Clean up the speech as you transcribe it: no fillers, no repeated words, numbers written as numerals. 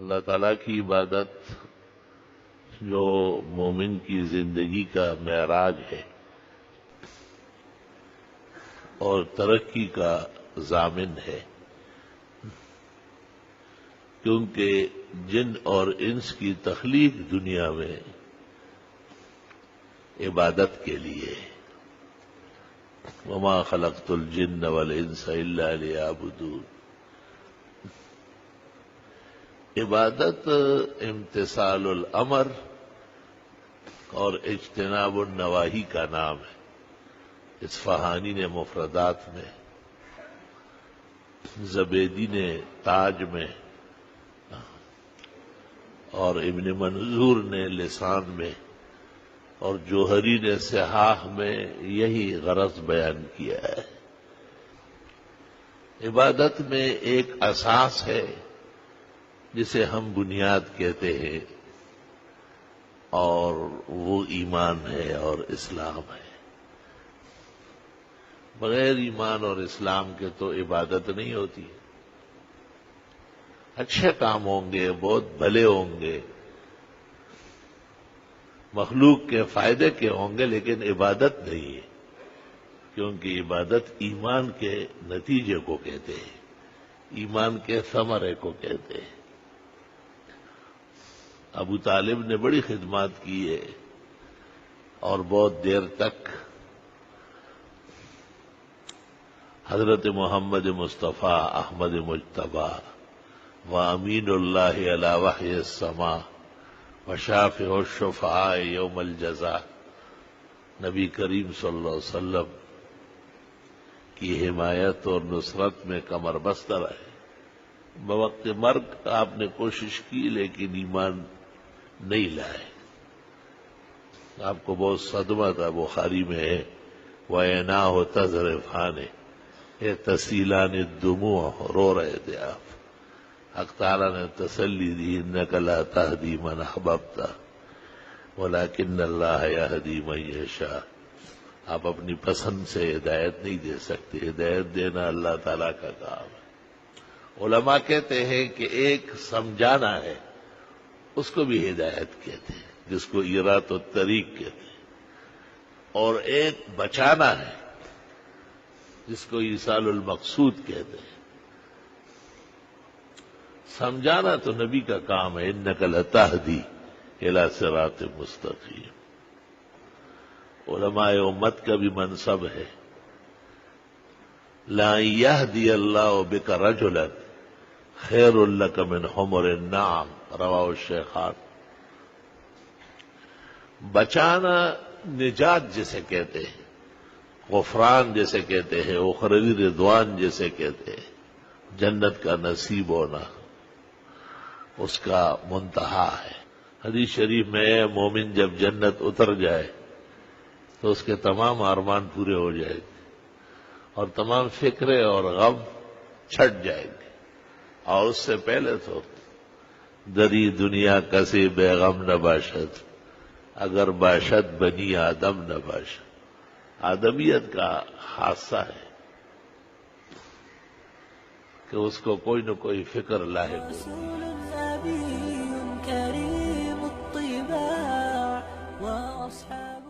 اللہ تعالیٰ کی عبادت جو مومن کی زندگی کا معراج ہے اور ترقی کا ضامن ہے، کیونکہ جن اور انس کی تخلیق دنیا میں عبادت کے لیے، وما خلقت الجن والانس الا لیعبدون، عبادت امتثال الامر اور اجتناب النواہی کا نام ہے۔ اصفہانی نے مفردات میں، زبیدی نے تاج میں اور ابن منظور نے لسان میں اور جوہری نے صحاح میں یہی غرض بیان کیا ہے۔ عبادت میں ایک اساس ہے جسے ہم بنیاد کہتے ہیں، اور وہ ایمان ہے اور اسلام ہے۔ بغیر ایمان اور اسلام کے تو عبادت نہیں ہوتی۔ اچھے کام ہوں گے، بہت بھلے ہوں گے، مخلوق کے فائدے کے ہوں گے، لیکن عبادت نہیں ہے، کیونکہ عبادت ایمان کے نتیجے کو کہتے ہیں، ایمان کے ثمرے کو کہتے ہیں۔ ابو طالب نے بڑی خدمات کی ہے اور بہت دیر تک حضرت محمد مصطفیٰ احمد مجتبی و امین اللہ علی وحی السماء و شافع الشفعاء یوم الجزاء، نبی کریم صلی اللہ علیہ وسلم کی حمایت اور نصرت میں کمر بستہ رہے۔ بوقت مرگ آپ نے کوشش کی لیکن ایمان نہیں لائے۔ آپ کو بہت صدمہ تھا، بخاری میں ہے وَعَيْنَاهُ تَذْرِفَانِ تَسِيلَانِ الدُّمُوعُ، رو رہے تھے آپ۔ حق تعالیٰ نے تسلی دی، اِنَّكَ لَا تَهْدِي مَنْ أَحْبَبْتَ وَلَكِنَّ اللَّهَ يَهْدِي مَن يَشَاءُ۔ آپ اپنی پسند سے ہدایت نہیں دے سکتے، ہدایت دینا اللہ تعالیٰ کا کام ہے۔ علماء کہتے ہیں کہ ایک سمجھانا ہے، اس کو بھی ہدایت کہتے ہیں، جس کو ایرات الطریق کہتے ہیں، اور ایک بچانا ہے جس کو ایصال المقصود کہتے ہیں۔ سمجھانا تو نبی کا کام ہے، انک لتہدی الی صراط مستقیم۔ علماء امت کا بھی منصب ہے، لا یہدی اللہ بک رجلا خیر لک من حمر النعم، رواہ الشیخان۔ بچانا نجات جسے کہتے ہیں، غفران جسے کہتے ہیں، اخروی رضوان جسے کہتے ہیں، جنت کا نصیب ہونا، اس کا منتہا ہے۔ حدیث شریف میں ہے مومن جب جنت اتر جائے تو اس کے تمام ارمان پورے ہو جائیں گے اور تمام فکرے اور غم چھٹ جائیں گے، اور اس سے پہلے تو دری دنیا کسی بے غم نہ باشد اگر باشد بنی آدم نہ باشد۔ آدمیت کا حادثہ ہے کہ اس کو کوئی نہ کوئی فکر لاحق ہوگی۔ رسول نبي كريم الطباع وأصحاب